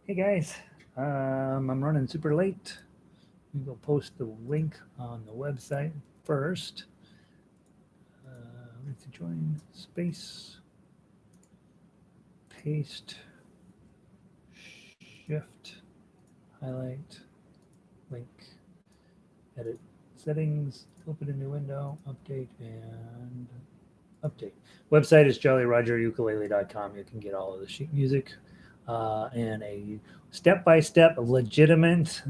Hey guys, I'm running super late. We will post the link on the website first. Let's join space, paste, shift, highlight, link, edit settings, open a new window, update, and update. Website is jollyrogerukulele.com. You can get all of the sheet music and a step-by-step legitimate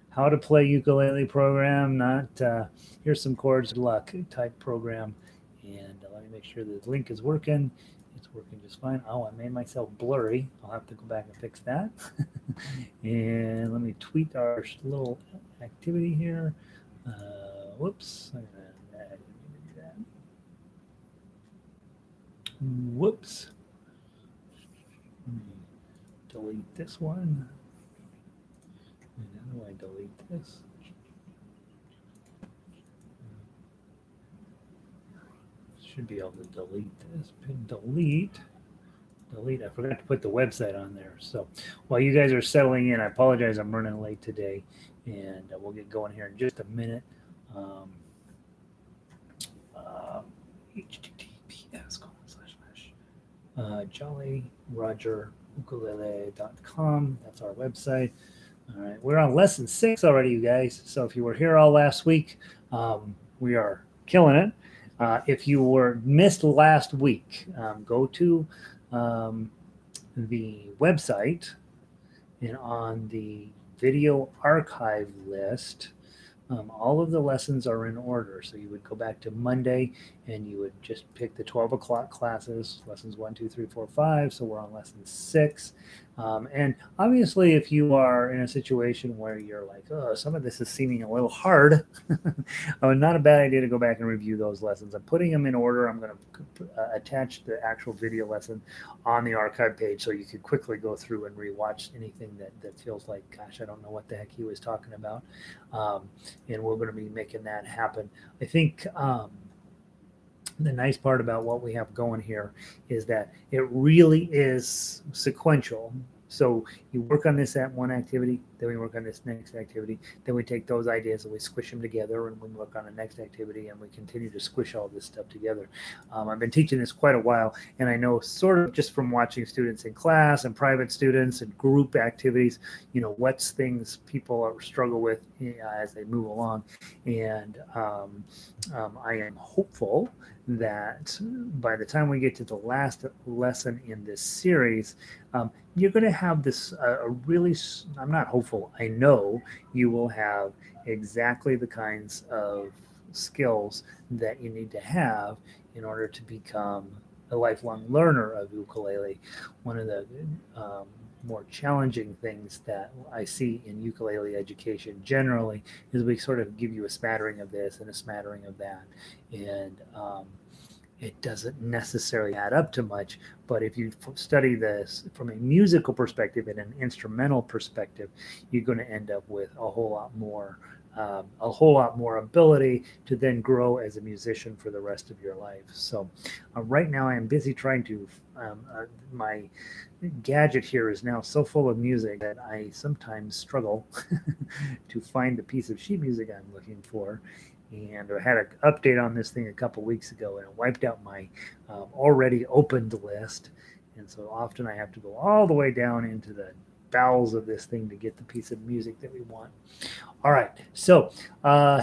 how to play ukulele program, not here's some chords, good luck type program. And let me make sure the link is working. It's working just fine. Oh, I made myself blurry. I'll have to go back and fix that. And let me tweak our little activity here. Whoops. I didn't mean to do that. Whoops. Let me delete this one. And how do I delete this? Should be able to delete this. Pin delete. Delete. I forgot to put the website on there. So while you guys are settling in, I apologize. I'm running late today, and we'll get going here in just a minute. Um, https:// jollyrogerukulele.com. That's our website. All right, we're on lesson 6 already, you guys. So if you were here all last week, we are killing it. If you were missed last week, go to um, the website, and on the video archive list, all of the lessons are in order. So you would go back to Monday and you would just pick the 12 o'clock classes, lessons 1, 2, 3, 4, 5. So we're on lesson 6. And obviously, if you are in a situation where you're like, oh, some of this is seeming a little hard, not a bad idea to go back and review those lessons. I'm putting them in order. I'm going to attach the actual video lesson on the archive page so you could quickly go through and rewatch anything that feels like, gosh, I don't know what the heck he was talking about. And we're going to be making that happen. I think the nice part about what we have going here is that it really is sequential. So you work on this at one activity, then we work on this next activity, then we take those ideas and we squish them together, and we work on the next activity, and we continue to squish all this stuff together. I've been teaching this quite a while, and I know sort of just from watching students in class and private students and group activities, what's things people struggle with as they move along. And I am hopeful that by the time we get to the last lesson in this series, you're going to have this really, I'm not hopeful, I know you will have exactly the kinds of skills that you need to have in order to become a lifelong learner of ukulele. One of the more challenging things that I see in ukulele education generally is we sort of give you a smattering of this and a smattering of that. And it doesn't necessarily add up to much, but if you study this from a musical perspective and an instrumental perspective, you're going to end up with a whole lot more ability to then grow as a musician for the rest of your life. So right now I am busy trying to my gadget here is now so full of music that I sometimes struggle to find the piece of sheet music I'm looking for. And I had an update on this thing a couple weeks ago, and it wiped out my already opened list. And so often I have to go all the way down into the bowels of this thing to get the piece of music that we want. All right, so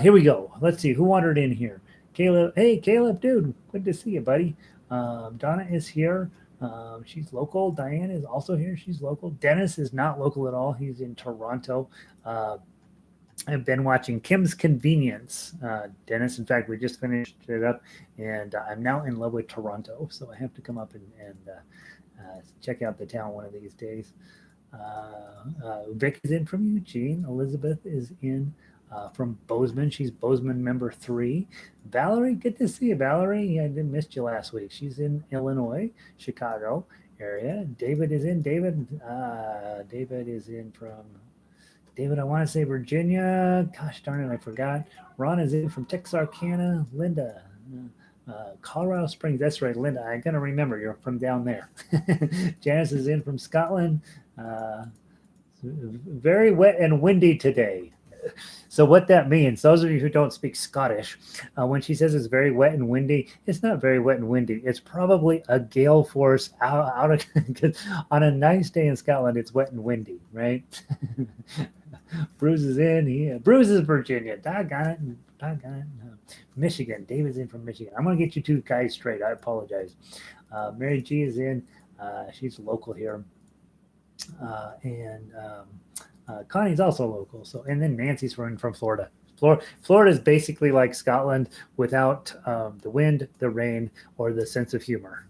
here we go. Let's see who wandered in here. Caleb, hey Caleb, dude, good to see you, buddy. Donna is here. She's local. Diane is also here. She's local. Dennis is not local at all. He's in Toronto. I've been watching Kim's Convenience. Dennis, in fact, we just finished it up, and I'm now in love with Toronto, so I have to come up and check out the town one of these days. Vic is in from Eugene. Elizabeth is in from Bozeman. She's Bozeman member 3. Valerie, good to see you, Valerie. I didn't miss you last week. She's in Illinois, Chicago area. David is in. David is in from. David, I want to say Virginia. Gosh darn it, I forgot. Ron is in from Texarkana. Linda, Colorado Springs. That's right, Linda. I got to remember you're from down there. Janice is in from Scotland. Very wet and windy today. So what that means, those of you who don't speak Scottish, when she says it's very wet and windy, it's not very wet and windy. It's probably a gale force out of on a nice day in Scotland. It's wet and windy, right? Bruce is in. Bruce is Virginia. Doggone it. Doggone it. Michigan. David's in from Michigan. I'm going to get you two guys straight. I apologize. Mary G is in. She's local here. And Connie's also local. So, and then Nancy's from Florida. Florida is basically like Scotland without the wind, the rain, or the sense of humor.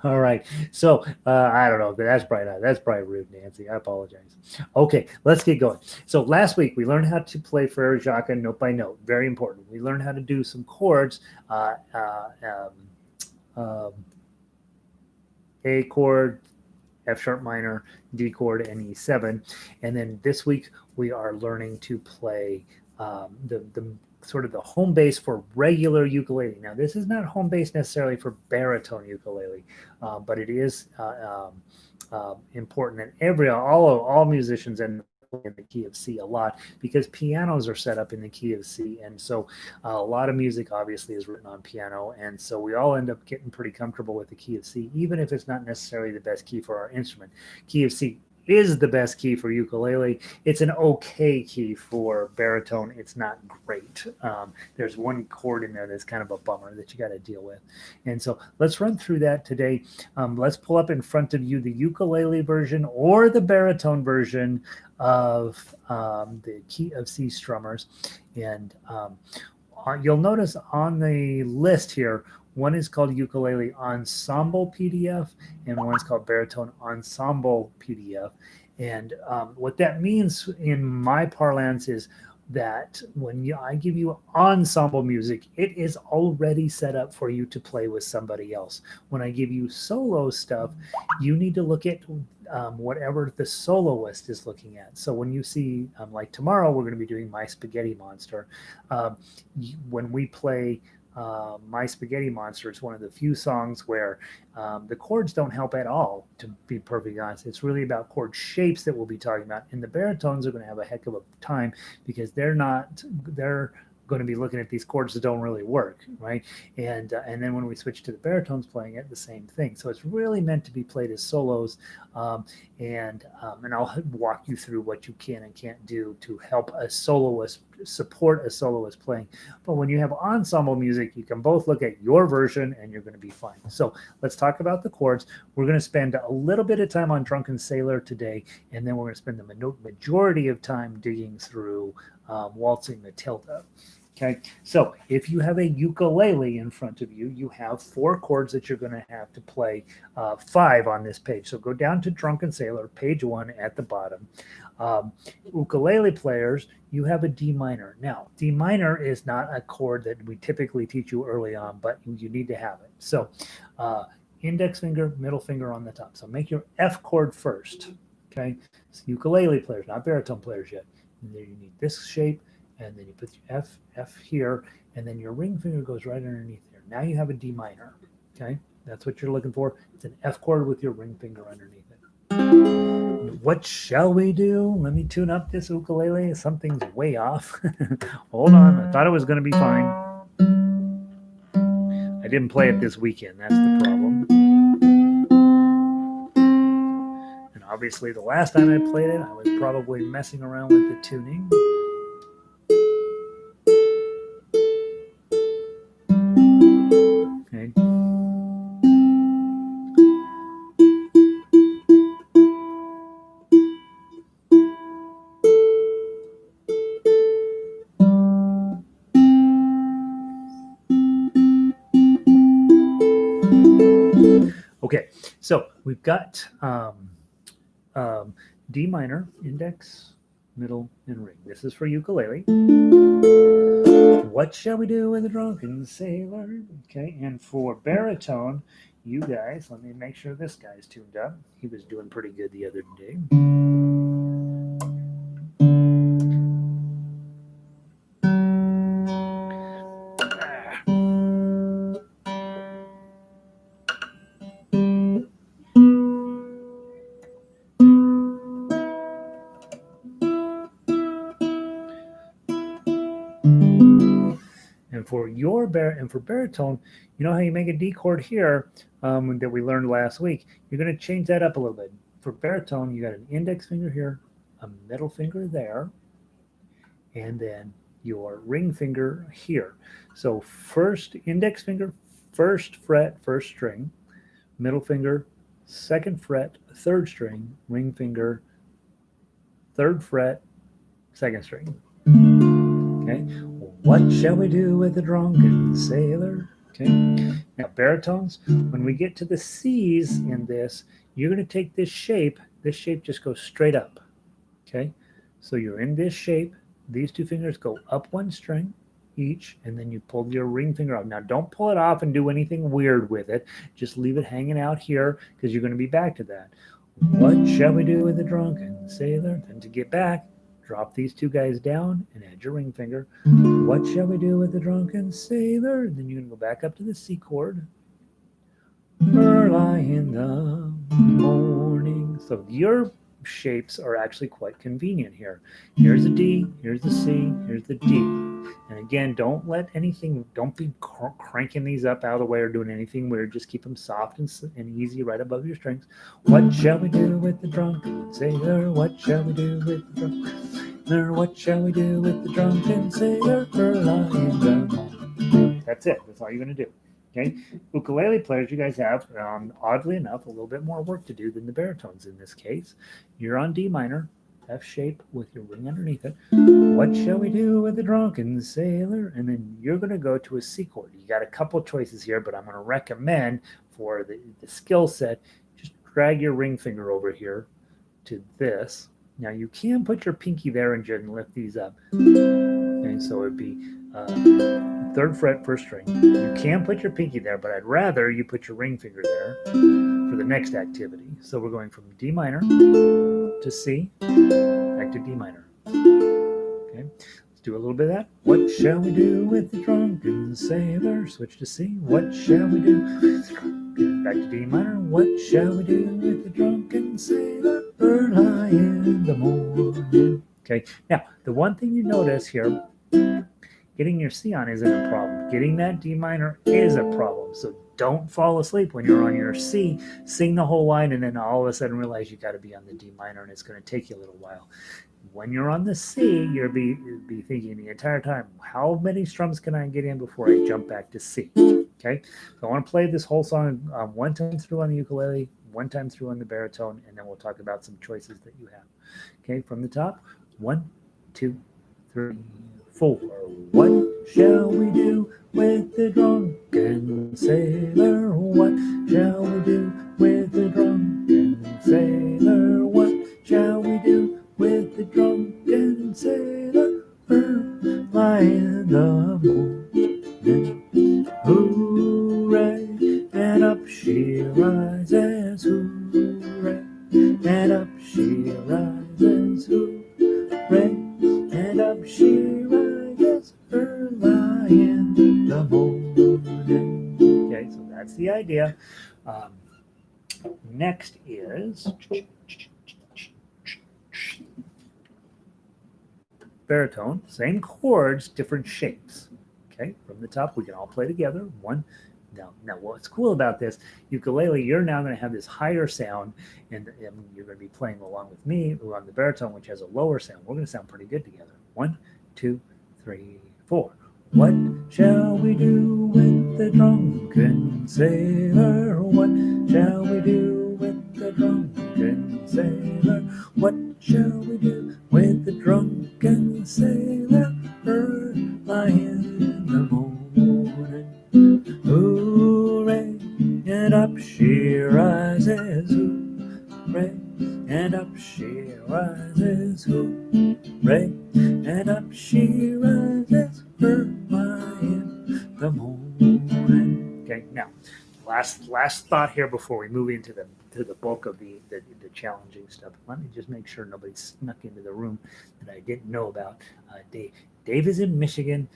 All right. So I don't know. That's probably rude, Nancy. I apologize. Okay, let's get going. So last week we learned how to play Frere Jacques note by note. Very important. We learned how to do some chords. A chord, F sharp minor, D chord, and E7. And then this week we are learning to play the sort of the home base for regular ukulele. Now this is not home base necessarily for baritone ukulele, but it is important that all musicians end in the key of C a lot because pianos are set up in the key of C, and so a lot of music obviously is written on piano, and so we all end up getting pretty comfortable with the key of C, even if it's not necessarily the best key for our instrument. Key of C is the best key for ukulele. It's an okay key for baritone. It's not great. There's one chord in there that's kind of a bummer that you got to deal with. And so let's run through that today. Let's pull up in front of you the ukulele version or the baritone version of the key of C strummers. And you'll notice on the list here, one is called Ukulele Ensemble PDF, and one is called Baritone Ensemble PDF. And what that means in my parlance is that when I give you ensemble music, it is already set up for you to play with somebody else. When I give you solo stuff, you need to look at whatever the soloist is looking at. So when you see, like tomorrow, we're going to be doing My Spaghetti Monster. When we play My Spaghetti Monster, it's one of the few songs where the chords don't help at all, to be perfectly honest. It's really about chord shapes that we'll be talking about, and the baritones are going to have a heck of a time because they're going to be looking at these chords that don't really work, right? And then when we switch to the baritones playing it, the same thing. So it's really meant to be played as solos, and I'll walk you through what you can and can't do to help a soloist support a soloist playing. But when you have ensemble music, you can both look at your version and you're going to be fine. So let's talk about the chords. We're going to spend a little bit of time on Drunken Sailor today, and then we're going to spend the majority of time digging through Waltzing Matilda. Okay, so if you have a ukulele in front of you, you have 4 chords that you're going to have to play, 5 on this page. So go down to Drunken Sailor, page 1 at the bottom. Ukulele players, you have a D minor. Now, D minor is not a chord that we typically teach you early on, but you need to have it. So index finger, middle finger on the top. So make your F chord first. Okay, so ukulele players, not baritone players yet. And then you need this shape, and then you put your F here, and then your ring finger goes right underneath there. Now you have a D minor. Okay, that's what you're looking for. It's an F chord with your ring finger underneath it. What shall we do? Let me tune up this ukulele. Something's way off. Hold on. I thought it was going to be fine. I didn't play it this weekend. That's the problem. And obviously, the last time I played it, I was probably messing around with the tuning. Okay. Okay, so we've got D minor, index, middle, and ring. This is for ukulele. What shall we do with a drunken sailor? Okay, and for baritone, you guys, let me make sure this guy's tuned up. He was doing pretty good the other day. And for baritone, you know how you make a D chord here that we learned last week. You're going to change that up a little bit. For baritone, you got an index finger here, a middle finger there, and then your ring finger here. So first index finger, first fret, first string, middle finger, second fret, third string, ring finger, third fret, second string. Okay. What shall we do with the drunken sailor? Okay. Now baritones, when we get to the C's in this, you're going to take this shape. This shape just goes straight up. Okay. So you're in this shape. These two fingers go up one string each, and then you pull your ring finger off. Now don't pull it off and do anything weird with it. Just leave it hanging out here because you're going to be back to that. What shall we do with the drunken sailor? Then to get back, drop these two guys down and add your ring finger. What shall we do with the drunken sailor? Then you're going to go back up to the C chord. Early in the morning. So your shapes are actually quite convenient here. Here's a D, here's the C, here's the D. And again, don't be cranking these up out of the way or doing anything weird. Just keep them soft and easy right above your strings. What shall we do with the drunken sailor? What shall we do with the drunken sailor? What shall we do with the drunken sailor? Early in the morning. That's it. That's all you're going to do. Okay, ukulele players, you guys have, oddly enough, a little bit more work to do than the baritones in this case. You're on D minor, F shape with your ring underneath it. What shall we do with the drunken sailor? And then you're going to go to a C chord. You got a couple choices here, but I'm going to recommend for the skill set, just drag your ring finger over here to this. Now you can put your pinky there and just lift these up. And so it'd be third fret, first string. You can put your pinky there, but I'd rather you put your ring finger there for the next activity. So we're going from D minor to C, back to D minor. Okay, let's do a little bit of that. What shall we do with the drunken sailor? Switch to C. What shall we do? Back to D minor. What shall we do with the drunken sailor? Early in the morning. Okay, now the one thing you notice here, getting your C on isn't a problem. Getting that D minor is a problem. So don't fall asleep when you're on your C. Sing the whole line and then all of a sudden realize you got to be on the D minor and it's going to take you a little while. When you're on the C, you'll be thinking the entire time, how many strums can I get in before I jump back to C? Okay, so I want to play this whole song one time through on the ukulele, one time through on the baritone, and then we'll talk about some choices that you have. Okay, from the top, 1, 2, 3, 4. What shall we do with the drunken sailor? What shall we do with the drunken sailor? What shall we do with the drunken sailor? Early in the morning, hooray, and up she rises, hooray, and up she rises, hooray, and up she rises early in the morning. Okay, so that's the idea. Next is baritone, same chords, different shapes. Okay, from the top, we can all play together. One. Now, what's cool about this ukulele, you're now going to have this higher sound, and you're going to be playing along with me on the baritone, which has a lower sound. We're going to sound pretty good together. 1, 2, 3, 4. What shall we do with the drunken sailor? What shall we do with the drunken sailor? What shall we do with the drunken sailor? Early in the morning, hooray, and up she rises, hooray, and up she rises, hooray, and up she rises early in the morning. Okay, now last thought here before we move into the bulk of the challenging stuff. Let me just make sure nobody snuck into the room that I didn't know about. Dave is in Michigan.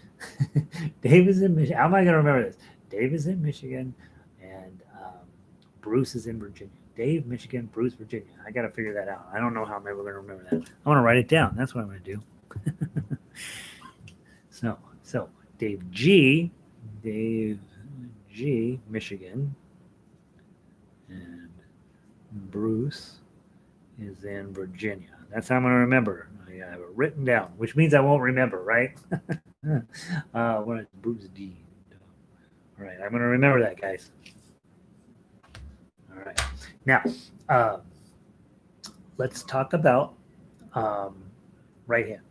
Dave is in Michigan. How am I going to remember this? Dave is in Michigan, and Bruce is in Virginia. Dave, Michigan, Bruce, Virginia. I got to figure that out. I don't know how I'm ever going to remember that. I want to write it down. That's what I'm going to do. So Dave G, Michigan, and Bruce is in Virginia. That's how I'm going to remember. I have it written down, which means I won't remember, right? What is Bruce D? All right, I'm going to remember that, guys. All right. Now, let's talk about right hand.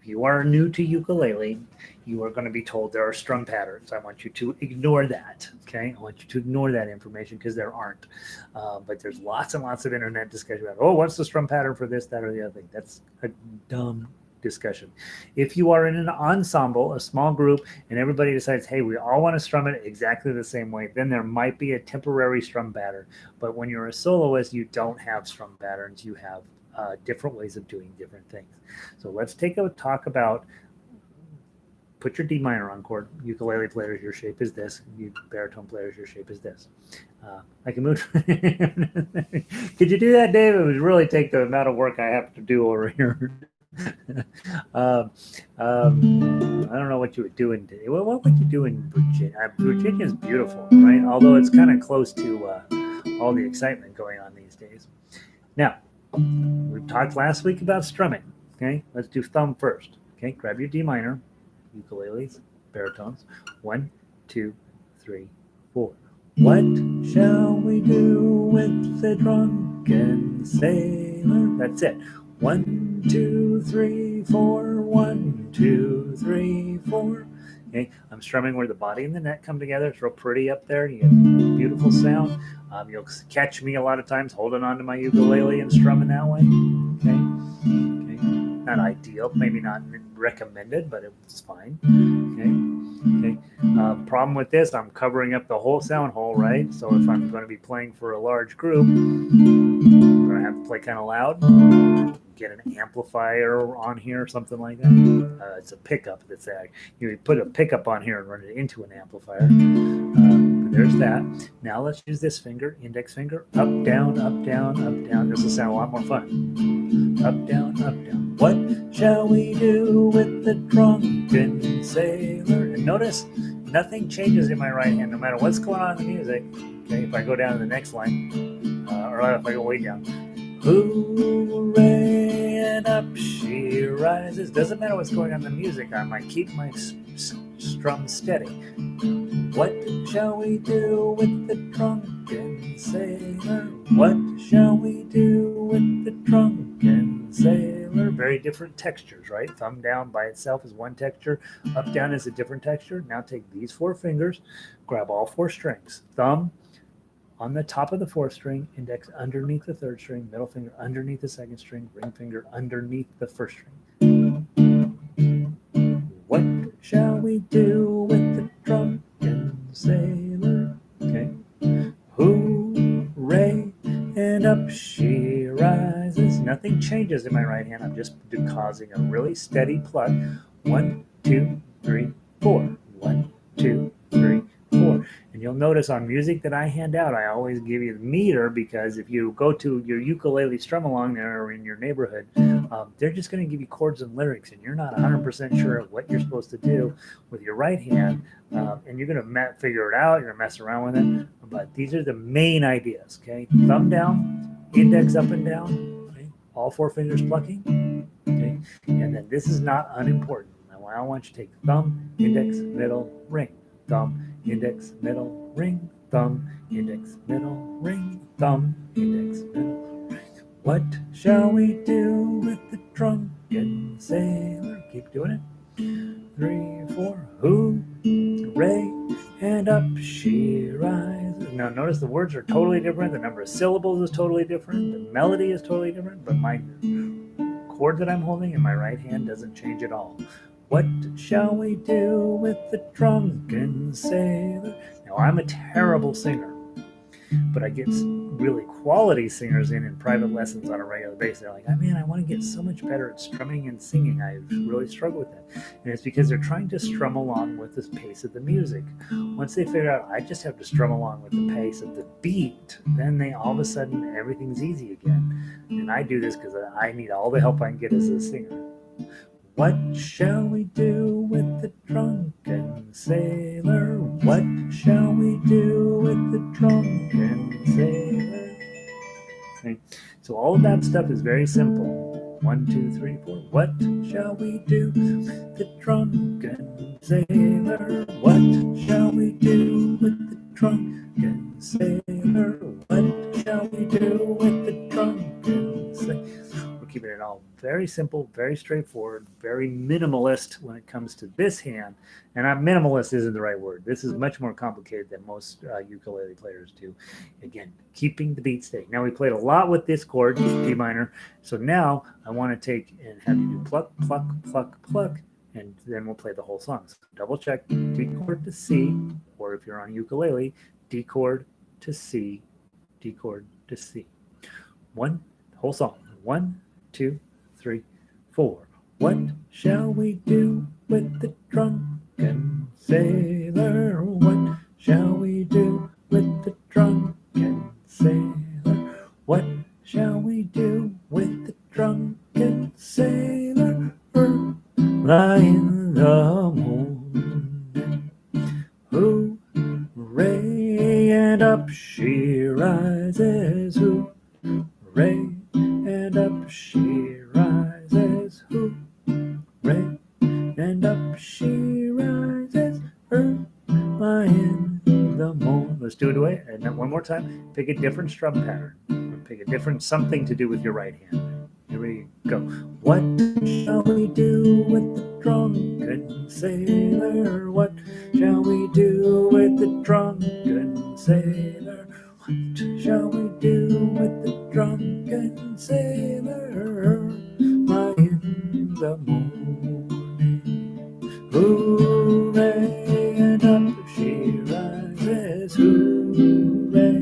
If you are new to ukulele, you are going to be told there are strum patterns. I want you to ignore that, okay? I want you to ignore that information because there aren't. But there's lots and lots of internet discussion about, oh, what's the strum pattern for this, that, or the other thing? That's a dumb discussion. If you are in an ensemble, a small group, and everybody decides, hey, we all want to strum it exactly the same way, then there might be a temporary strum pattern. But when you're a soloist, you don't have strum patterns. You have different ways of doing different things. So let's take a talk about, put your D minor on chord. Ukulele players, your shape is this. You baritone players, your shape is this. I can move. Could you do that, Dave? It would really take the amount of work I have to do over here. I don't know what you would do in, what would you do in Virginia? Virginia is beautiful, right? Although it's kind of close to all the excitement going on these days. Now, we talked last week about strumming. Okay, let's do thumb first. Okay, grab your D minor, ukuleles, baritones. 1, 2, 3, 4. What shall we do with the drunken sailor? That's it. 1, 2, 3, 4. 1, 2, 3, 4. Okay, I'm strumming where the body and the neck come together. It's real pretty up there. You get beautiful sound. You'll catch me a lot of times holding on to my ukulele and strumming that way. Okay, not ideal, maybe not recommended, but it's fine. Okay. Problem with this, I'm covering up the whole sound hole, right? So if I'm going to be playing for a large group, I'm going to have to play kind of loud. Get an amplifier on here or something like that. It's a pickup that's there. You put a pickup on here and run it into an amplifier. There's that. Now let's use this finger, index finger, up, down, up, down, up, down. This will sound a lot more fun. Up, down, up, down. What shall we do with the drunken sailor? And notice nothing changes in my right hand, no matter what's going on in the music. Okay, if I go down to the next line, or if I go way down. Hooray, and up she rises. Doesn't matter what's going on in the music. I might keep my strum steady. What shall we do with the drunken sailor? What shall we do with the drunken sailor? Very different textures, right? Thumb down by itself is one texture. Up, down is a different texture. Now take these 4 fingers, grab all 4 strings. Thumb on the top of the 4th string, index underneath the 3rd string, middle finger underneath the 2nd string, ring finger underneath the 1st string. What shall we do with the drunken sailor? Okay. Hooray, and up she rises. Nothing changes in my right hand. I'm just causing a really steady pluck. 1, 2, 3, 4. 1, 2, 3, 4. And you'll notice on music that I hand out, I always give you the meter, because if you go to your ukulele strum along there or in your neighborhood, they're just going to give you chords and lyrics, and you're not 100% sure of what you're supposed to do with your right hand, and you're going to figure it out. You're going to mess around with it. But these are the main ideas, okay? Thumb down, index up and down, okay? All 4 fingers plucking, okay? And then this is not unimportant. Now, I want you to take thumb, index, middle, ring. Thumb, index, middle, ring, thumb, index, middle, ring, thumb, index, middle, ring. What shall we do with the drunken sailor? Keep doing it. 3, 4, hooray, and up she rises. Now notice the words are totally different. The number of syllables is totally different. The melody is totally different, but my chord that I'm holding in my right hand doesn't change at all. What shall we do with the drunken sailor? Now, I'm a terrible singer, but I get really quality singers in private lessons on a regular basis. They're like, man, I want to get so much better at strumming and singing. I really struggle with that. And it's because they're trying to strum along with the pace of the music. Once they figure out, I just have to strum along with the pace of the beat, then they all of a sudden, everything's easy again. And I do this because I need all the help I can get as a singer. What shall we do with the drunken sailor? What shall we do with the drunken sailor? Okay. So all of that stuff is very simple. 1, 2, 3, 4. What shall we do with the drunken sailor? What shall we do with the drunken sailor? What shall we do with the drunken sailor? We're keeping it all very simple, very straightforward, very minimalist when it comes to this hand. And minimalist isn't the right word. This is much more complicated than most ukulele players do. Again, keeping the beat steady. Now we played a lot with this chord, D minor. So now I want to take and have you do pluck, pluck, pluck, pluck, and then we'll play the whole song. So double check D chord to C, or if you're on ukulele, D chord to C, D chord to C. Whole song. 1, 2, 3, 4. What shall we do with the drunken sailor? What shall we do with the drunken sailor? What shall we do with the drunken sailor? Lie in the morning, hooray, and up she rises, hooray, and up she rises, hooray, and up she rises, lie in the morning. Let's do it away, and then one more time. Pick a different strum pattern. Pick a different something to do with your right hand. Here we go. What shall we do with the drunken sailor? What shall we do with the drunken sailor? What shall we do with the drunken sailor? Lie in the morning, hooray, and up she rises, hooray,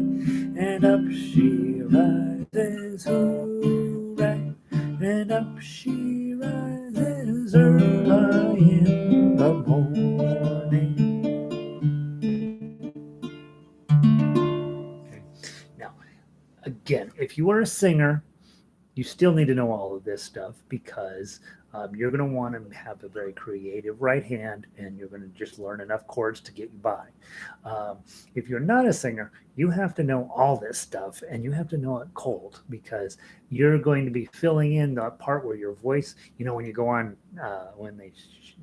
and up she rises, hooray, and up she rises early in the morning. Okay. Now, again, if you are a singer, you still need to know all of this stuff because you're going to want to have a very creative right hand, and you're going to just learn enough chords to get you by. If you're not a singer, you have to know all this stuff, and you have to know it cold because you're going to be filling in the part where your voice, when you go on, when they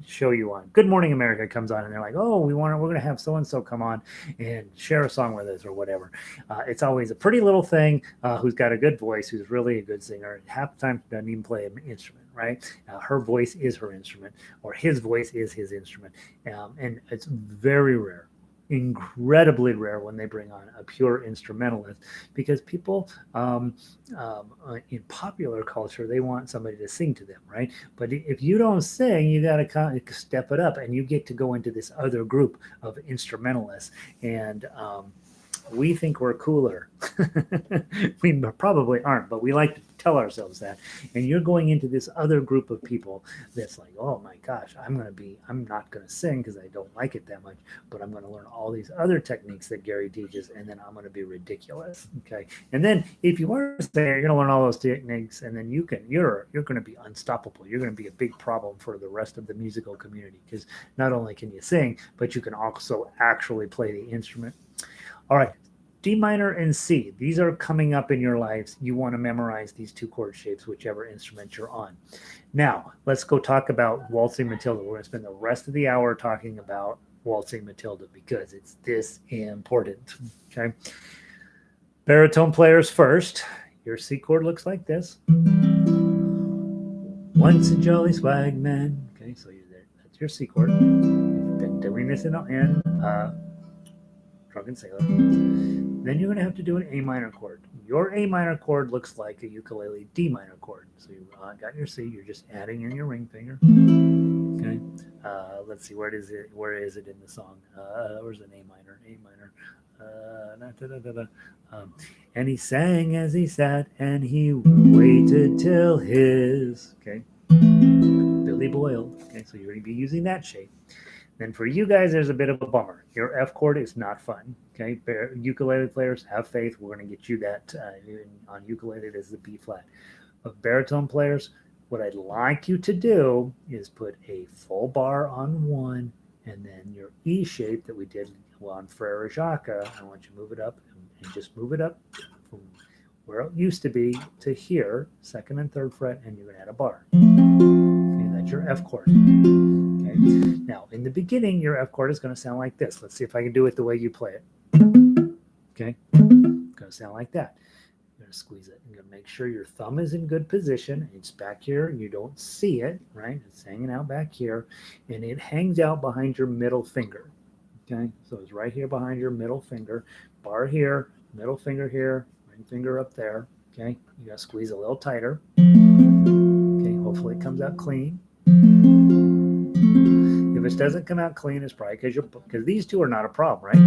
show you on Good Morning America comes on, and they're like, oh, we're going to have so-and-so come on and share a song with us or whatever. It's always a pretty little thing who's got a good voice, who's really a good singer. Half the time doesn't even play an instrument, right? Her voice is her instrument, or his voice is his instrument. And it's very rare, incredibly rare when they bring on a pure instrumentalist, because people in popular culture, they want somebody to sing to them, right? But if you don't sing, you got to step it up, and you get to go into this other group of instrumentalists. And we think we're cooler. We probably aren't, but we like to tell ourselves that. And you're going into this other group of people that's like, oh my gosh, I'm not going to sing because I don't like it that much, but I'm going to learn all these other techniques that Gary teaches, and then I'm going to be ridiculous. Okay. And then if you are a singer, you're going to learn all those techniques, and then you're going to be unstoppable. You're going to be a big problem for the rest of the musical community, because not only can you sing, but you can also actually play the instrument. All right, D minor and C. These are coming up in your lives. You want to memorize these two chord shapes, whichever instrument you're on. Now, let's go talk about Waltzing Matilda. We're going to spend the rest of the hour talking about Waltzing Matilda because it's this important. Okay. Baritone players first. Your C chord looks like this. Once a jolly swagman. Okay, so you're there. That's your C chord. You've been doing this in Drunken Sailor. Then you're going to have to do an A minor chord. Your A minor chord looks like a ukulele D minor chord. So you got your C. You're just adding in your ring finger. Okay. Let's see. Where is it in the song? Where's an A minor? A minor. And he sang as he sat, and he waited till his. Okay. Billy Boyle. Okay. So you're going to be using that shape. Then for you guys, there's a bit of a bummer. Your F chord is not fun. Okay, ukulele players, have faith. We're going to get you that on ukulele. It is the B flat. But baritone players, what I'd like you to do is put a full bar on one, and then your E shape that we did on Frere Jacques, I want you to move it up and just move it up from where it used to be to here, second and third fret, and you're going to add a bar. Okay, that's your F chord. Okay. Now, in the beginning, your F chord is going to sound like this. Let's see if I can do it the way you play it. Okay, it's going to sound like that. You're going to squeeze it. You're going to make sure your thumb is in good position. It's back here. You don't see it, right? It's hanging out back here, and it hangs out behind your middle finger. Okay, so it's right here behind your middle finger. Bar here, middle finger here, ring finger up there. Okay, you got to squeeze a little tighter. Okay, hopefully it comes out clean. If it doesn't come out clean, it's probably because these two are not a problem, right?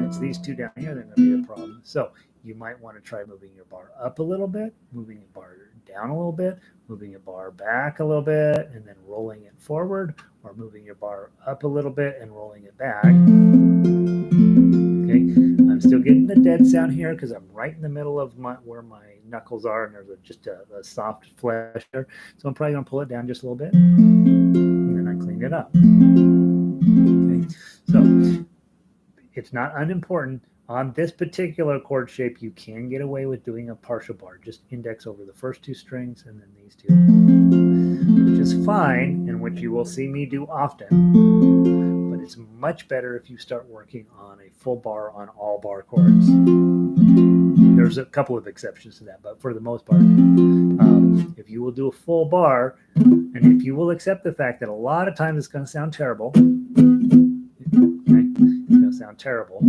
It's these two down here that are going to be a problem. So you might want to try moving your bar up a little bit, moving your bar down a little bit, moving your bar back a little bit, and then rolling it forward, or moving your bar up a little bit and rolling it back. Okay, I'm still getting the dead sound here because I'm right in the middle of where my knuckles are, and there's just a soft flesh there. So I'm probably going to pull it down just a little bit, and then I clean it up. Okay, so it's not unimportant. On this particular chord shape, you can get away with doing a partial bar. Just index over the first two strings and then these two, which is fine and which you will see me do often. But it's much better if you start working on a full bar on all bar chords. There's a couple of exceptions to that, but for the most part, if you will do a full bar, and if you will accept the fact that a lot of times it's going to sound terrible, sound terrible.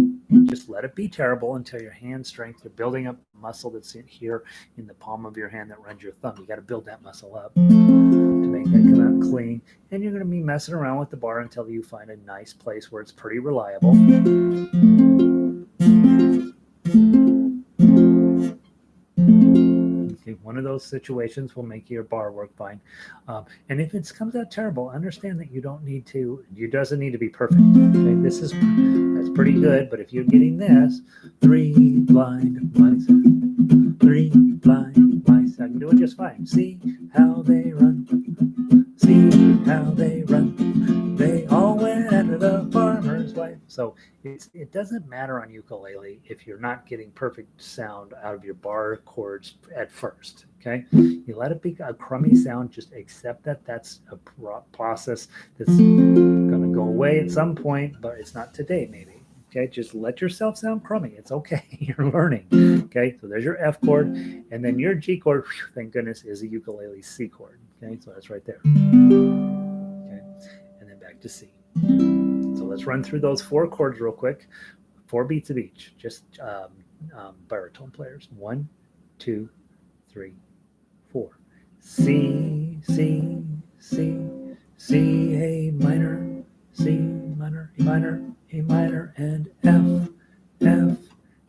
Just let it be terrible until your hand strength, you're building up muscle that's in here in the palm of your hand that runs your thumb. You got to build that muscle up to make that come out clean. And you're going to be messing around with the bar until you find a nice place where it's pretty reliable. Okay, one of those situations will make your bar work fine. And if it comes out terrible, understand that you don't need to, it doesn't need to be perfect. Okay, that's pretty good, but if you're getting this, 3 blind mice, 3 blind mice, I can do it just fine. See how they run, see how they run. They all went after the farmer's wife. So it doesn't matter on ukulele if you're not getting perfect sound out of your bar chords at first. Okay, you let it be a crummy sound. Just accept that that's a process that's going to go away at some point, but it's not today, maybe. Okay, just let yourself sound crummy. It's okay. You're learning. Okay, so there's your F chord, and then your G chord, whew, thank goodness, is a ukulele C chord. Okay, so that's right there. Okay, and then back to C. So let's run through those 4 chords real quick. 4 beats of each. Just baritone players. 1, 2, 3, 4. C, C, C, C, A minor, C minor, A minor, A minor, and F, F,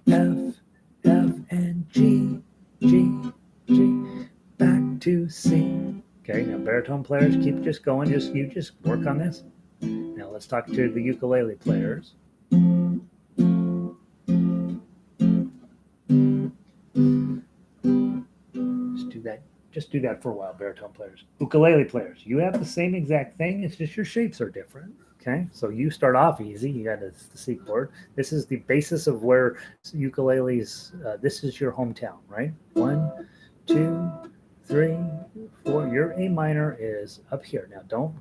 F, F, and G, G, G, back to C. Okay, now baritone players, keep just going. You just work on this. Now let's talk to the ukulele players. Just do that for a while, baritone players. Ukulele players, you have the same exact thing. It's just your shapes are different. Okay, so you start off easy. You got the C chord. This is the basis of where ukuleles. This is your hometown, right? 1, 2, 3, 4. Your A minor is up here. Now don't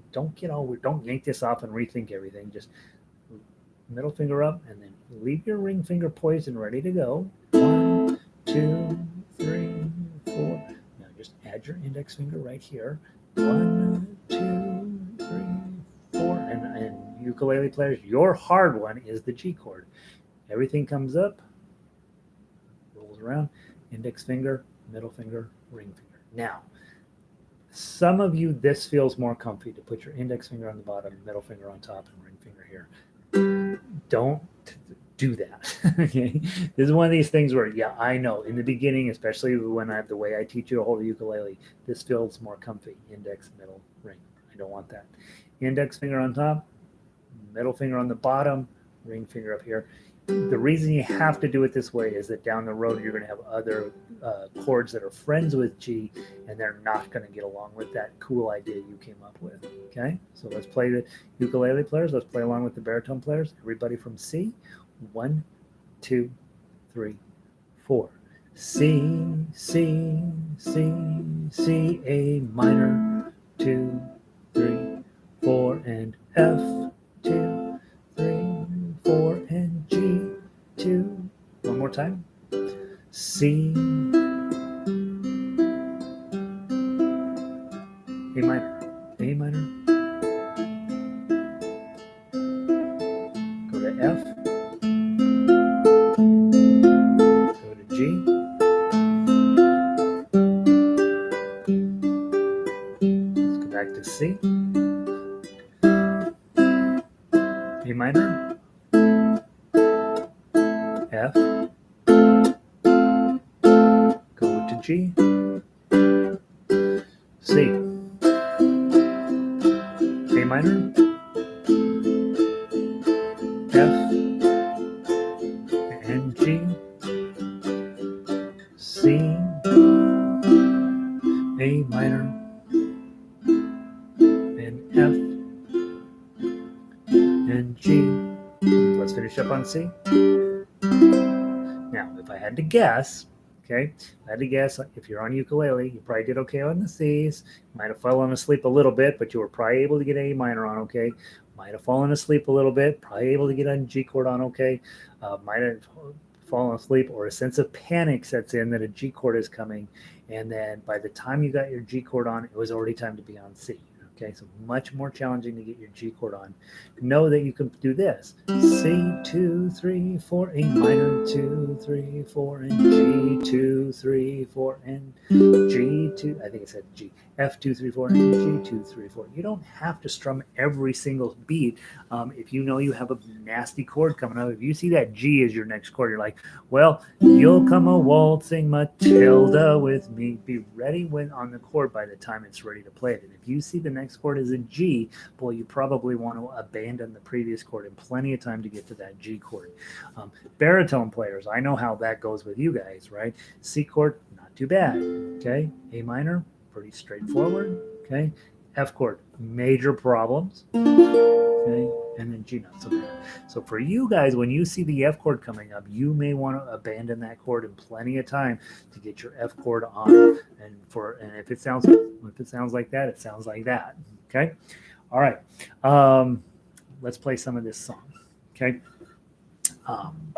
yank this off and rethink everything. Just middle finger up and then leave your ring finger poised and ready to go. 1, 2, 3, 4. Now just add your index finger right here. 1, 2, 3, 4. And ukulele players, your hard one is the G chord. Everything comes up, rolls around, index finger, middle finger, ring finger. Now, some of you, this feels more comfy to put your index finger on the bottom, middle finger on top, and ring finger here. Don't do that. Okay, this is one of these things where, yeah, I know in the beginning, especially when I have the way I teach you to hold a ukulele, this feels more comfy. Index, middle, ring. I don't want that. Index finger on top, middle finger on the bottom, ring finger up here. The reason you have to do it this way is that down the road you're going to have other chords that are friends with G, and they're not going to get along with that cool idea you came up with. Okay, so let's play the ukulele players. Let's play along with the baritone players. Everybody from C. 1, 2, 3, 4. C, C, C, C, A minor, 2, 3, 4, and F, 2, 3, 4, and G, 2. One more time. C, A minor, go to F, go to G, let's go back to C, A minor, F, go to G, C, A minor, F, and G, C, A minor, and F, and G. Let's finish up on C. Now, if I had to guess, okay, if you're on ukulele, you probably did okay on the C's. Might have fallen asleep a little bit, but you were probably able to get A minor on okay. Might have fallen asleep a little bit, probably able to get on G chord on okay. Might have fallen asleep, or a sense of panic sets in that a G chord is coming, and then by the time you got your G chord on, it was already time to be on C. Okay, so much more challenging to get your G chord on. Know that you can do this. C, 2, 3, 4, A minor, 2, 3, 4, and G, 2, 3, 4, and G, 2, I think it said G, F, 2, 3, 4, and G, 2, 3, 4. You don't have to strum every single beat. If you know you have a nasty chord coming up, if you see that G as your next chord, you're like, well, you'll come a waltzing Matilda with me. Be ready when on the chord by the time it's ready to play it. And if you see the next chord is a G, boy, you probably want to abandon the previous chord in plenty of time to get to that G chord. Baritone players, I know how that goes with you guys, right? C chord, not too bad. Okay, A minor, pretty straightforward. Okay, F chord, major problems. Okay, and then G not so bad. So for you guys, when you see the F chord coming up, you may want to abandon that chord in plenty of time to get your F chord on. And if it sounds like that, it sounds like that. Okay, all right. Let's play some of this song. Okay, and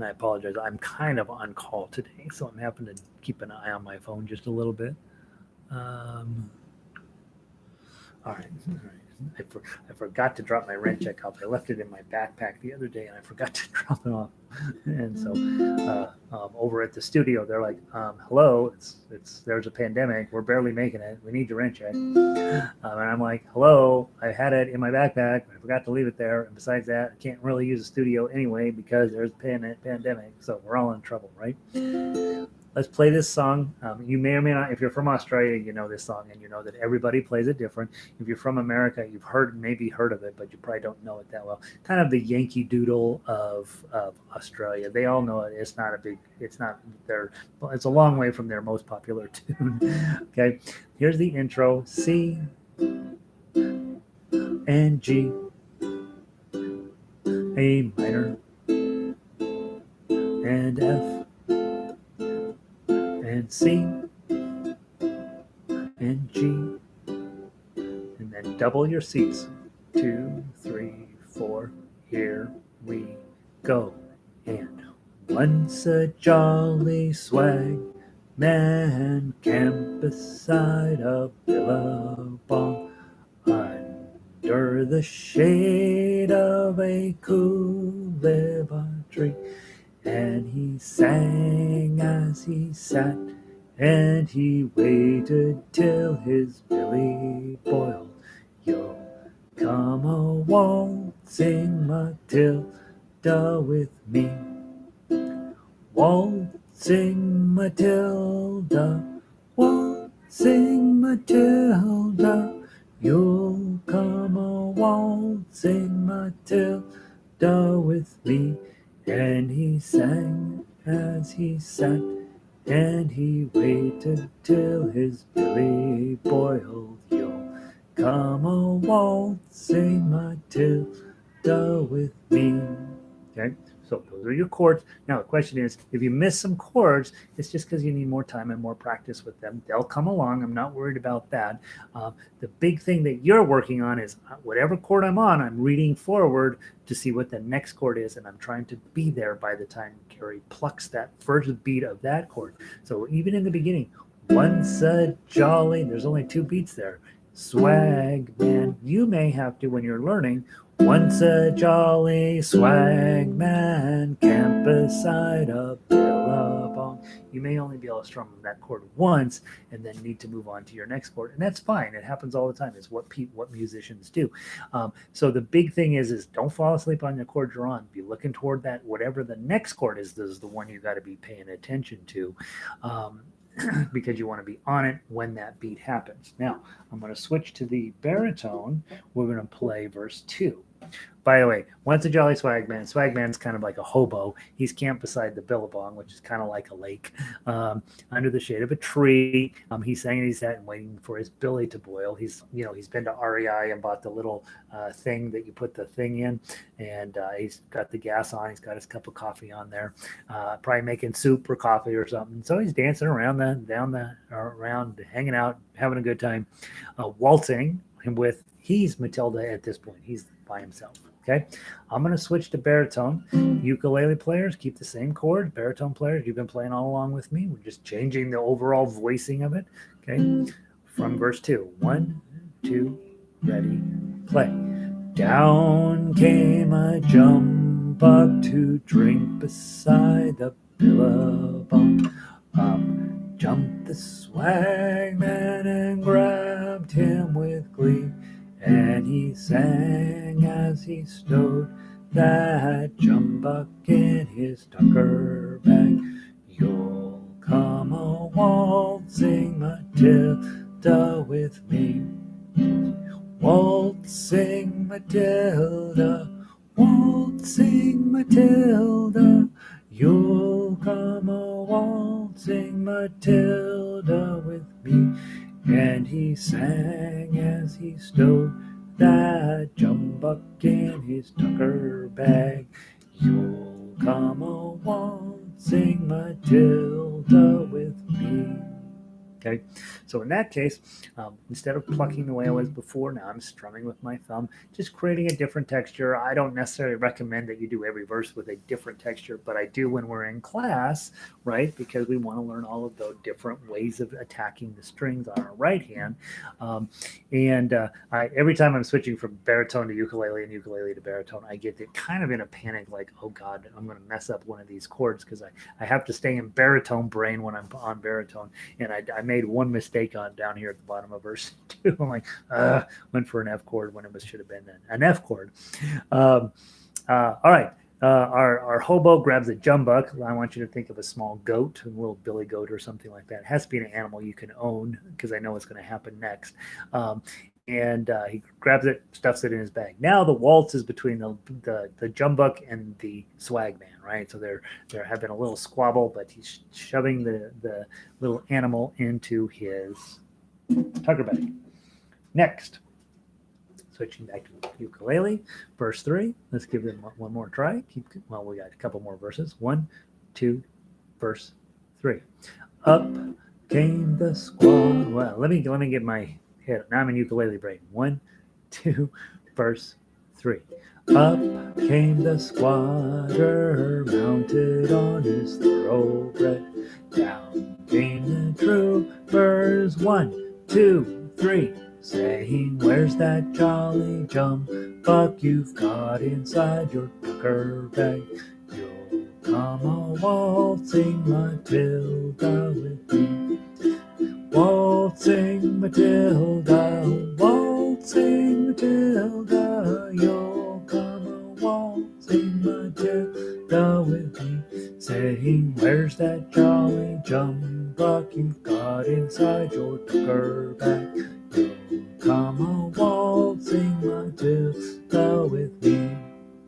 I apologize, I'm kind of on call today, so I'm having to keep an eye on my phone just a little bit. All right. I forgot to drop my rent check off. I left it in my backpack the other day, and I forgot to drop it off. And so over at the studio, they're like, "Hello, there's a pandemic. We're barely making it. We need your rent check." And I'm like, "Hello, I had it in my backpack. I forgot to leave it there. And besides that, I can't really use the studio anyway because there's a pandemic. So we're all in trouble, right?" Let's play this song. You may or may not, if you're from Australia, you know this song, and you know that everybody plays it different. If you're from America, you've maybe heard of it, but you probably don't know it that well. Kind of the Yankee Doodle of Australia. They all know it. It's a long way from their most popular tune. Okay, here's the intro. C and G, A minor, and F, and C, and G, and then double your C's. 2, 3, 4, here we go. And once a jolly swag man camped beside a billabong under the shade of a coolibba tree. And he sang as he sat, and he waited till his belly boiled. You'll come a waltzing Matilda with me. Waltzing Matilda, waltzing Matilda, you'll come a waltzing Matilda Matilda with me. And he sang as he sat, and he waited till his belly boiled. You'll come a waltzing Matilda with me. Okay, so those are your chords. Now the question is, if you miss some chords, it's just because you need more time and more practice with them. They'll come along. I'm not worried about that. The big thing that you're working on is whatever chord I'm on, I'm reading forward to see what the next chord is, and I'm trying to be there by the time Carrie plucks that first beat of that chord. So even in the beginning, once a jolly, there's only 2 beats there. Swag man, you may have to, when you're learning, once a jolly swag man camped beside a billabong. You may only be able to strum that chord once and then need to move on to your next chord, and that's fine. It happens all the time. It's what musicians do. So the big thing is don't fall asleep on the chord you're on. Be looking toward that. Whatever the next chord is the one you got to be paying attention to. Because you want to be on it when that beat happens. Now, I'm going to switch to the baritone. We're going to play verse 2. By the way, once a jolly swagman. Swagman's kind of like a hobo. He's camped beside the billabong, which is kind of like a lake, under the shade of a tree. He's hanging his hat and waiting for his belly to boil. He's been to REI and bought the little thing that you put the thing in, and he's got the gas on. He's got his cup of coffee on there, probably making soup or coffee or something. So he's dancing around hanging out, having a good time, waltzing with. He's Matilda at this point. He's by himself. Okay, I'm going to switch to baritone. Ukulele players, keep the same chord. Baritone players, you've been playing all along with me. We're just changing the overall voicing of it. Okay, from verse 2. 1, 2, ready, play. Down came a jumbuck to drink beside the billabong. Up jumped the swagman and grabbed him with glee. And he sang as he stowed that jumbuck in his tucker bag. You'll come a waltzing Matilda with me. Waltzing Matilda, waltzing Matilda. You'll come a waltzing Matilda with me. And he sang as he stowed that jumbuck in his tucker bag. You'll come a waltzing Matilda with me. Okay, so in that case, instead of plucking the way I was before, now I'm strumming with my thumb, just creating a different texture. I don't necessarily recommend that you do every verse with a different texture, but I do when we're in class, right? Because we want to learn all of those different ways of attacking the strings on our right hand. Every time I'm switching from baritone to ukulele and ukulele to baritone, I get kind of in a panic, like, oh God, I'm going to mess up one of these chords because I have to stay in baritone brain when I'm on baritone. And I made one mistake on down here at the bottom of verse 2. I'm like, went for an F chord when it should have been an F chord. All right. Our hobo grabs a jumbuck. I want you to think of a small goat, a little billy goat or something like that. It has to be an animal you can own because I know what's going to happen next. He grabs it, stuffs it in his bag. Now the waltz is between the jumbuck and the swagman, right? So they're having a little squabble, but he's shoving the little animal into his tucker bag. Next, switching back to ukulele, verse 3. Let's give them one more try. We got a couple more verses. 1, 2, verse 3. Up came the squad. Well, let me get my head. Now I'm in ukulele brain. 1, 2, verse 3. Up came the squatter, mounted on his thoroughbred. Down came the troopers, 1, 2, 3, saying, where's that jolly jumbuck you've got inside your tucker bag? You'll come a waltzing Matilda with me. Waltzing Matilda, waltzing Matilda, you'll come a waltzing Matilda with me. Saying, where's that jolly jumbuck you've got inside your tucker bag? You'll come a waltzing Matilda with me.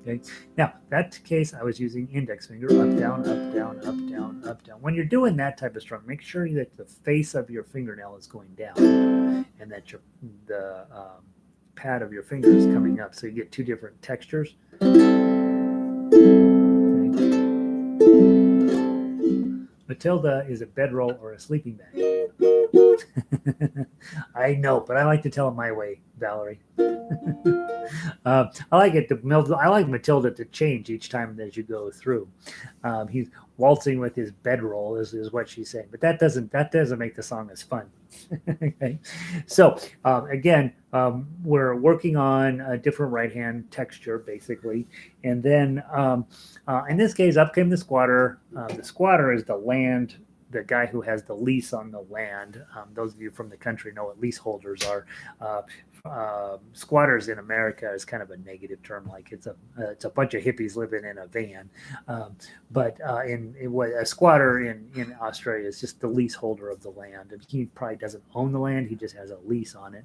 Okay. Now, that case, I was using index finger, up, down, up, down, up, down, up, down. When you're doing that type of strum, make sure that the face of your fingernail is going down and that the pad of your finger is coming up. So you get two different textures. Matilda is a bedroll or a sleeping bag. I know, but I like to tell it my way, Valerie. I like it. I like Matilda to change each time as you go through. He's waltzing with his bedroll, is what she's saying, but that doesn't make the song as fun. Okay, so again, we're working on a different right hand texture, basically, and then in this case, up came the squatter. The squatter is the land. The guy who has the lease on the land. Those of you from the country know what leaseholders are. Squatters in America is kind of a negative term, like it's a bunch of hippies living in a van. But a squatter in Australia is just the leaseholder of the land, and he probably doesn't own the land; he just has a lease on it.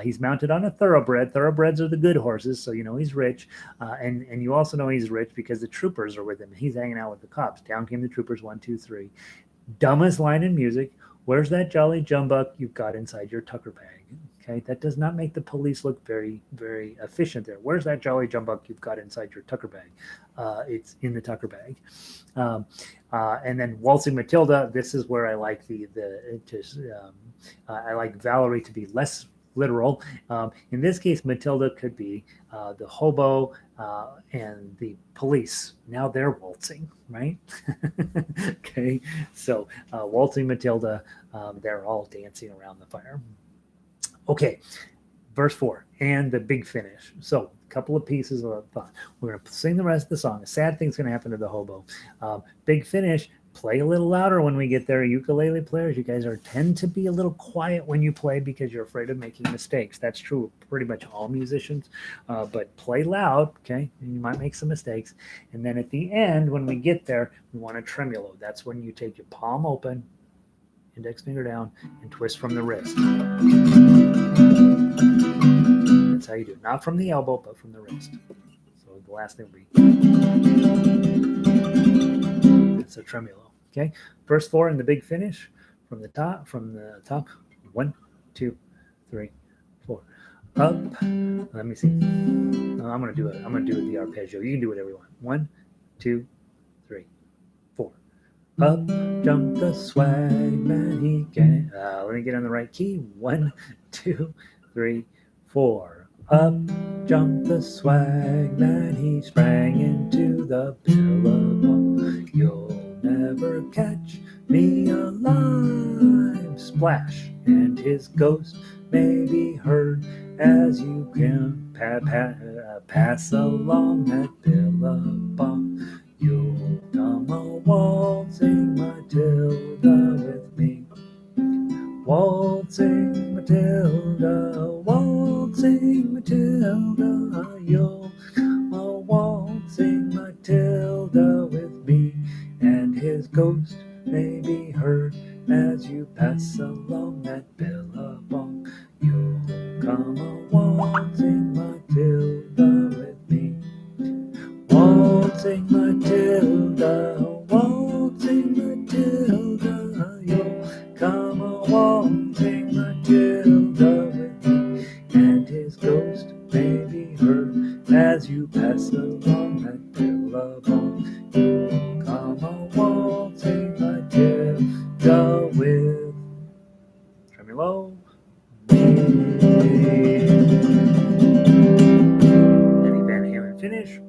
He's mounted on a thoroughbred. Thoroughbreds are the good horses, so you know he's rich, and you also know he's rich because the troopers are with him. He's hanging out with the cops. Down came the troopers, 1, 2, 3. Dumbest line in music. Where's that jolly jumbuck you've got inside your tucker bag? Okay, that does not make the police look very, very efficient there. Where's that jolly jumbuck you've got inside your tucker bag? It's in the tucker bag. And then Waltzing Matilda. This is where I like I like Valerie to be less literal. In this case, Matilda could be the hobo and the police. Now they're waltzing, right? Okay, so Waltzing Matilda, they're all dancing around the fire. Okay, verse 4, and the big finish. So a couple of pieces of thought. We're going to sing the rest of the song. A sad thing's going to happen to the hobo. Big finish. Play a little louder when we get there. Ukulele players, you guys tend to be a little quiet when you play because you're afraid of making mistakes. That's true of pretty much all musicians, but play loud, okay? And you might make some mistakes. And then at the end, when we get there, we want a tremolo. That's when you take your palm open, index finger down, and twist from the wrist. That's how you do it. Not from the elbow, but from the wrist. So the last thing will be... It's a tremolo. Okay, verse 4 in the big finish from the top. 1, 2, 3, 4. Up. Let me see. I'm gonna do it. I'm gonna do it the arpeggio. You can do whatever you want. 1, 2, 3, 4. Up jumped the swagman. He can. Let me get on the right key. 1, 2, 3, 4. Up jumped the swagman. He sprang into the billabong. You'll never catch me alive. Splash, and his ghost may be heard as you can pass along that billabong. You'll come a waltzing Matilda with me. Waltzing Matilda, waltzing Matilda, you'll come a waltzing Matilda with me. And his ghost may be heard as you pass along that billabong. You'll come a waltzing Matilda with me. Waltzing Matilda, waltzing Matilda, you'll come a waltzing Matilda with me. And his ghost may be heard as you pass along that billabong. You'll come a waltzing Matilda with tremolo. Eddie Van Halen finish.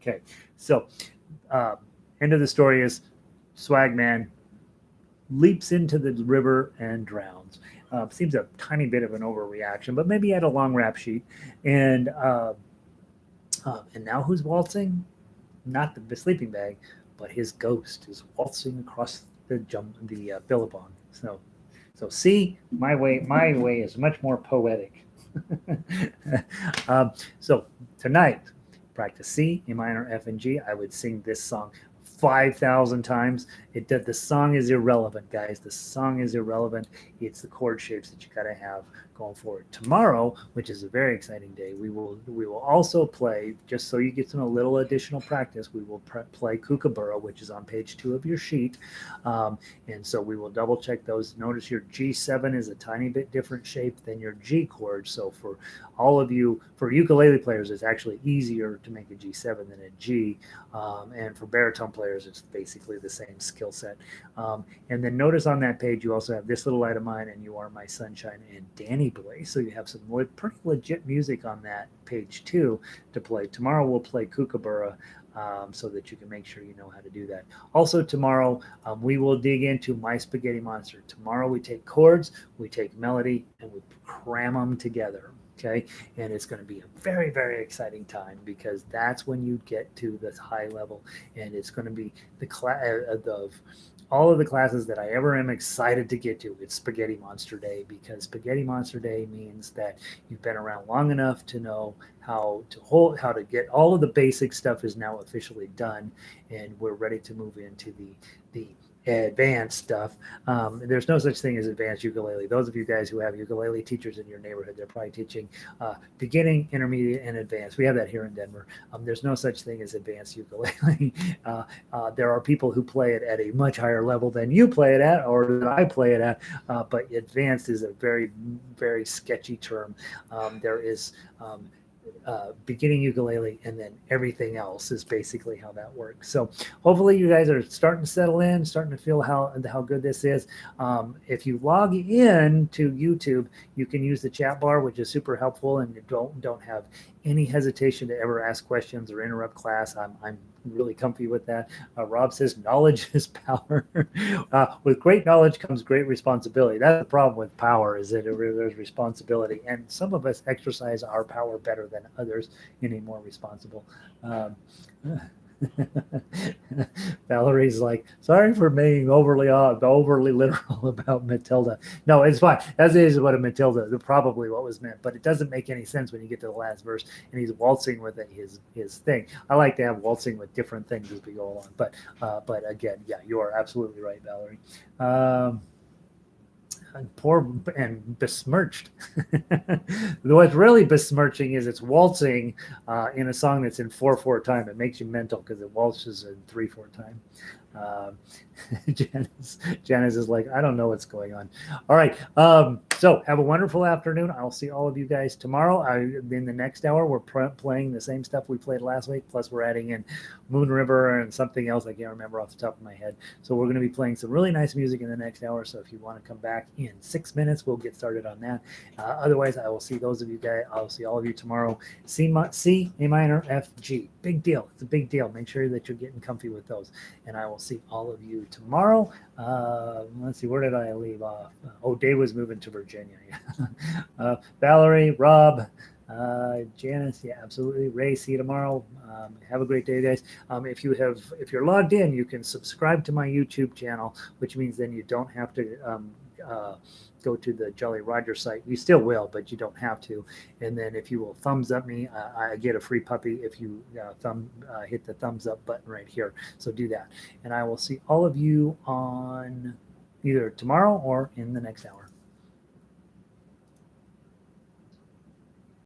Okay, so end of the story is Swagman leaps into the river and drowns. Seems a tiny bit of an overreaction, but maybe he had a long rap sheet. And now who's waltzing? Not the sleeping bag, but his ghost is waltzing across the billabong. So see, my way is much more poetic. So tonight, practice C, A minor, F, and G. I would sing this song 5,000 times. The song is irrelevant, guys. The song is irrelevant. It's the chord shapes that you got to have going forward. Tomorrow, which is a very exciting day, we will also play, just so you get some a little additional practice, we will play Kookaburra, which is on page 2 of your sheet. And so we will double check those. Notice your G7 is a tiny bit different shape than your G chord. So for all of you, for ukulele players, it's actually easier to make a G7 than a G. And for baritone players, it's basically the same skill set. And then notice on that page, you also have This Little Light of Mine and You Are My Sunshine and Danny Boy. So you have some pretty legit music on that page too to play. Tomorrow we'll play Kookaburra, so that you can make sure you know how to do that. Also tomorrow, we will dig into My Spaghetti Monster. Tomorrow we take chords, we take melody, and we cram them together. Okay, and it's going to be a very, very exciting time, because that's when you get to this high level, and it's going to be the of all of the classes that I ever am excited to get to. It's Spaghetti Monster Day, because Spaghetti Monster Day means that you've been around long enough to know how to get all of the basic stuff is now officially done, and we're ready to move into the advanced stuff. There's no such thing as advanced ukulele. Those of you guys who have ukulele teachers in your neighborhood, they're probably teaching beginning, intermediate, and advanced. We have that here in Denver. There's no such thing as advanced ukulele. There are people who play it at a much higher level than you play it at, or that I play it at, but advanced is a very, very sketchy term. There is beginning ukulele, and then everything else is basically how that works. So hopefully you guys are starting to settle in, starting to feel how good this is. If you log in to YouTube, you can use the chat bar, which is super helpful, and you don't have any hesitation to ever ask questions or interrupt class. I'm really comfy with that. Rob says knowledge is power. With great knowledge comes great responsibility. That's the problem with power, is that there's responsibility, and some of us exercise our power better than others in a more responsible. Valerie's like, sorry for being overly literal about Matilda. No, it's fine. That is what a Matilda, probably what was meant, but it doesn't make any sense when you get to the last verse and he's waltzing with his thing. I like to have waltzing with different things as we go along, but again, yeah, you are absolutely right, Valerie. Poor and besmirched. What's really besmirching is it's waltzing in a song that's in 4/4 time. It makes you mental because it waltzes in 3/4 time. Janice is like, I don't know what's going on. All right. So have a wonderful afternoon. I'll see all of you guys tomorrow. In the next hour, we're playing the same stuff we played last week. Plus we're adding in Moon River and something else I can't remember off the top of my head. So we're going to be playing some really nice music in the next hour. So if you want to come back in 6 minutes, we'll get started on that. Otherwise, I will see those of you guys. I'll see all of you tomorrow. C, A minor, F, G. Big deal. It's a big deal. Make sure that you're getting comfy with those. And I will see all of you tomorrow. Let's see, where did I leave off? Dave was moving to Virginia. Valerie, Rob, Janice, yeah, absolutely. Ray, see you tomorrow. Have a great day, guys. If you're logged in, you can subscribe to my YouTube channel, which means then you don't have to go to the Jolly Roger site. You still will, but you don't have to. And then if you will thumbs up me, I get a free puppy if you hit the thumbs up button right here. So do that. And I will see all of you on either tomorrow or in the next hour.